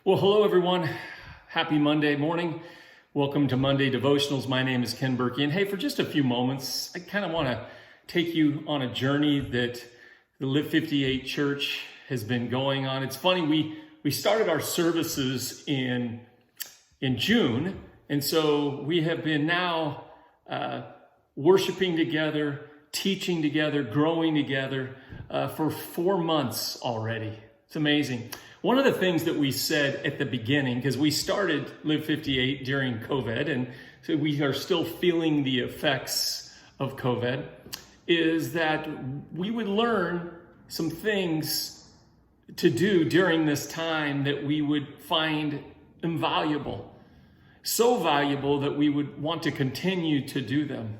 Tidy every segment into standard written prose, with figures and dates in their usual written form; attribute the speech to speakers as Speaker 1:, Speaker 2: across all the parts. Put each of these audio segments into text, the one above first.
Speaker 1: Well, hello everyone. Happy Monday morning. Welcome to Monday Devotionals. My name is Ken Berkey. And hey, for just a few moments, I kind of want to take you on a journey that the Live58 Church has been going on. It's funny, we started our services in June. And so we have been now worshiping together, teaching together, growing together for 4 months already. It's amazing. One of the things that we said at the beginning, because we started Live58 during COVID, and so we are still feeling the effects of COVID, is that we would learn some things to do during this time that we would find invaluable. So valuable that we would want to continue to do them.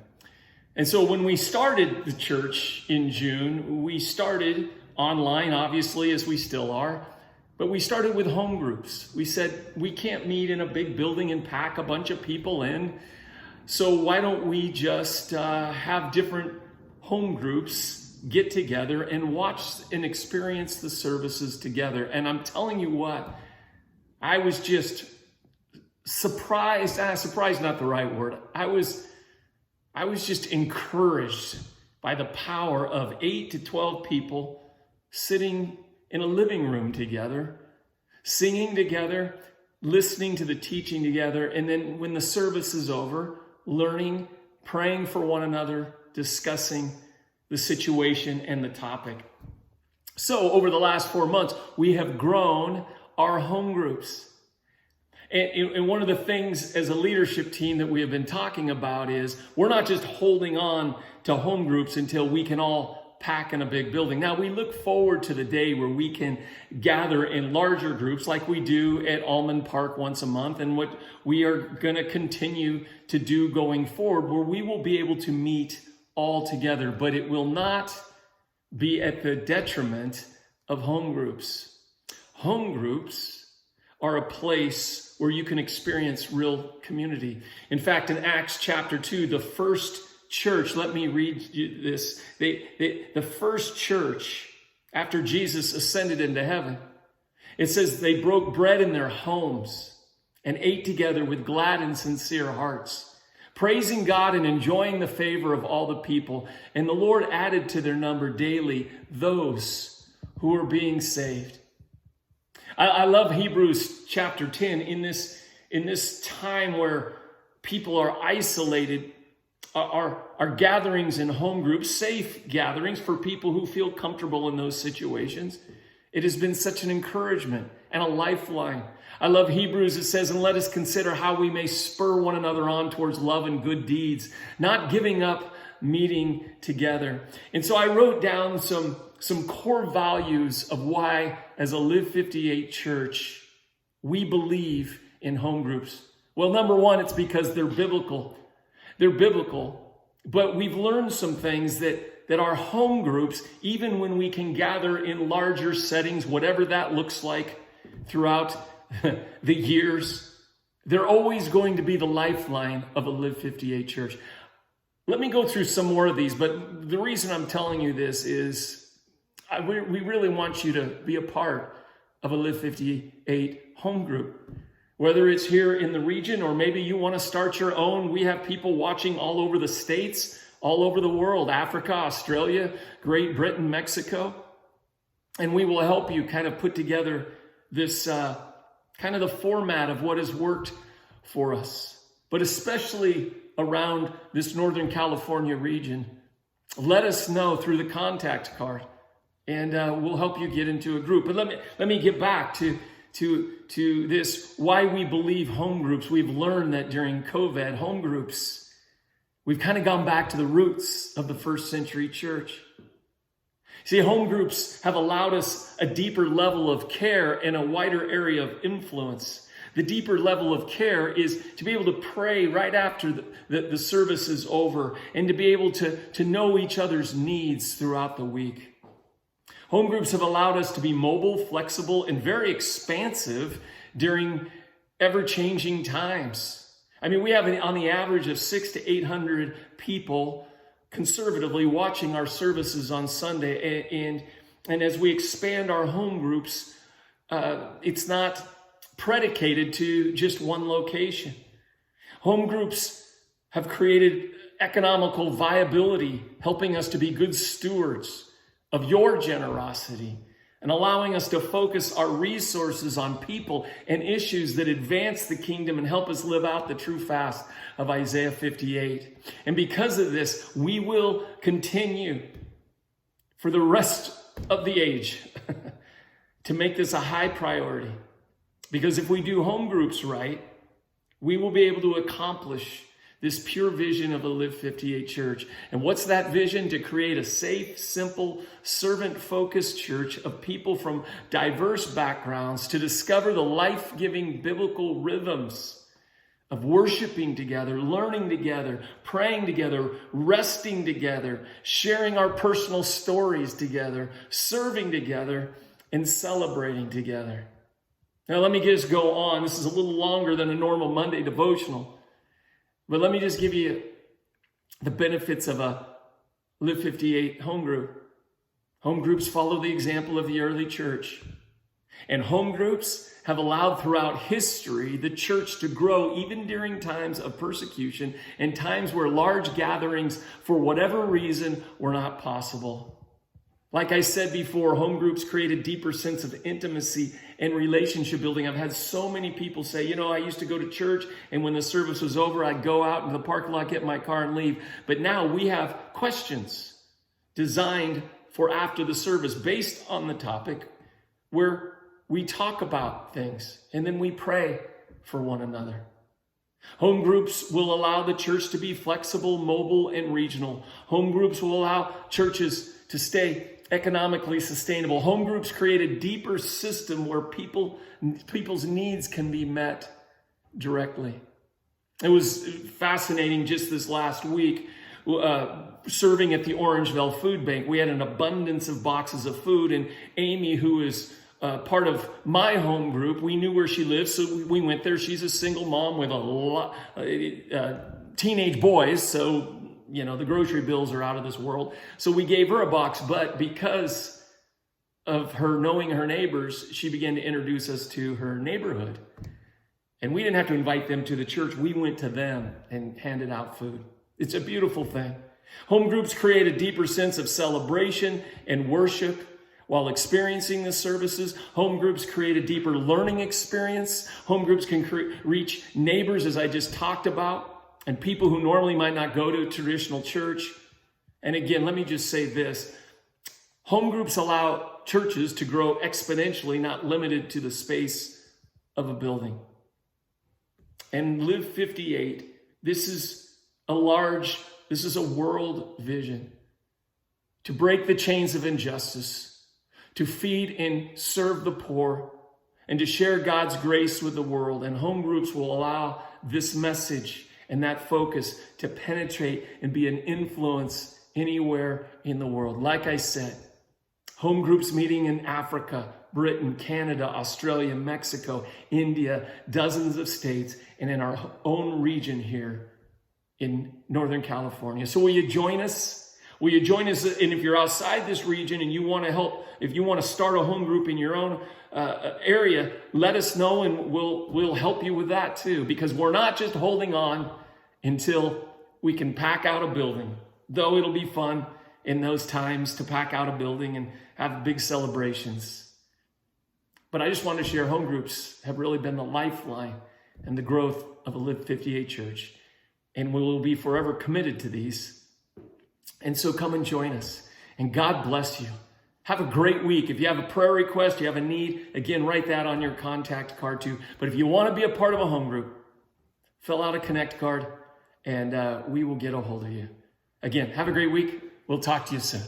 Speaker 1: And so when we started the church in June, we started online, obviously, as we still are. But we started with home groups. We said, we can't meet in a big building and pack a bunch of people in. So why don't we just have different home groups get together and watch and experience the services together? And I'm telling you what, I was just surprised. Surprised, not the right word. I was just encouraged by the power of 8 to 12 people sitting in a living room together, singing together, listening to the teaching together, and then when the service is over, learning, praying for one another, discussing the situation and the topic. So over the last 4 months, we have grown our home groups. And one of the things as a leadership team that we have been talking about is we're not just holding on to home groups until we can all pack in a big building. Now, we look forward to the day where we can gather in larger groups like we do at Almond Park once a month, and what we are going to continue to do going forward, where we will be able to meet all together, but it will not be at the detriment of home groups. Home groups are a place where you can experience real community. In fact, in Acts chapter 2, the first church, let me read you this. The first church, after Jesus ascended into heaven, it says they broke bread in their homes and ate together with glad and sincere hearts, praising God and enjoying the favor of all the people. And the Lord added to their number daily those who were being saved. I love Hebrews chapter 10 in this time where people are isolated. Our gatherings in home groups, safe gatherings for people who feel comfortable in those situations. It has been such an encouragement and a lifeline. I love Hebrews. It says, and let us consider how we may spur one another on towards love and good deeds, not giving up meeting together. And so I wrote down some core values of why, as a Live58 church, we believe in home groups. Well, number one, it's because they're biblical. They're biblical, but we've learned some things that our home groups, even when we can gather in larger settings, whatever that looks like throughout the years, they're always going to be the lifeline of a Live58 church. Let me go through some more of these, but the reason I'm telling you this is we really want you to be a part of a Live58 home group. Whether it's here in the region or maybe you want to start your own, we have people watching all over the states, all over the world, Africa, Australia, Great Britain, Mexico. And we will help you kind of put together this kind of the format of what has worked for us. But especially around this Northern California region, let us know through the contact card and we'll help you get into a group. But let me get back to this, why we believe home groups. We've learned that during COVID, home groups, we've kind of gone back to the roots of the first century church. See, home groups have allowed us a deeper level of care and a wider area of influence. The deeper level of care is to be able to pray right after the service is over and to be able to know each other's needs throughout the week. Home groups have allowed us to be mobile, flexible, and very expansive during ever-changing times. I mean, we have on the average of 600 to 800 people conservatively watching our services on Sunday. And as we expand our home groups, it's not predicated to just one location. Home groups have created economical viability, helping us to be good stewards of your generosity and allowing us to focus our resources on people and issues that advance the kingdom and help us live out the true fast of Isaiah 58. And because of this, we will continue for the rest of the age to make this a high priority. Because if we do home groups right, we will be able to accomplish this pure vision of a Live 58 church. And what's that vision? To create a safe, simple, servant-focused church of people from diverse backgrounds to discover the life-giving biblical rhythms of worshiping together, learning together, praying together, resting together, sharing our personal stories together, serving together, and celebrating together. Now, let me just go on. This is a little longer than a normal Monday devotional. But let me just give you the benefits of a Live 58 home group. Home groups follow the example of the early church. And home groups have allowed throughout history the church to grow even during times of persecution and times where large gatherings, for whatever reason, were not possible. Like I said before, home groups create a deeper sense of intimacy and relationship building. I've had so many people say, I used to go to church, and when the service was over, I'd go out into the parking lot, get in my car, and leave. But now we have questions designed for after the service based on the topic, where we talk about things and then we pray for one another. Home groups will allow the church to be flexible, mobile, and regional. Home groups will allow churches to stay economically sustainable. Home groups create a deeper system where people's needs can be met directly. It was fascinating just this last week, serving at the Orangeville Food Bank. We had an abundance of boxes of food, and Amy, who is part of my home group, we knew where she lived, so we went there. She's a single mom with a lot teenage boys, so the grocery bills are out of this world. So we gave her a box, but because of her knowing her neighbors, she began to introduce us to her neighborhood. And we didn't have to invite them to the church. We went to them and handed out food. It's a beautiful thing. Home groups create a deeper sense of celebration and worship while experiencing the services. Home groups create a deeper learning experience. Home groups can reach neighbors, as I just talked about, and people who normally might not go to a traditional church. And again, let me just say this. Home groups allow churches to grow exponentially, not limited to the space of a building. And Live 58, this is a world vision to break the chains of injustice, to feed and serve the poor, and to share God's grace with the world. And home groups will allow this message and that focus to penetrate and be an influence anywhere in the world. Like I said, home groups meeting in Africa, Britain, Canada, Australia, Mexico, India, dozens of states, and in our own region here in Northern California. So will you join us? Will you join us? And if you're outside this region and you want to help, if you want to start a home group in your own area, let us know and we'll help you with that too. Because we're not just holding on until we can pack out a building, though it'll be fun in those times to pack out a building and have big celebrations. But I just wanted to share, home groups have really been the lifeline and the growth of a Live 58 church. And we will be forever committed to these. And so come and join us. And God bless you. Have a great week. If you have a prayer request, you have a need, again, write that on your contact card too. But if you want to be a part of a home group, fill out a connect card and we will get a hold of you. Again, have a great week. We'll talk to you soon.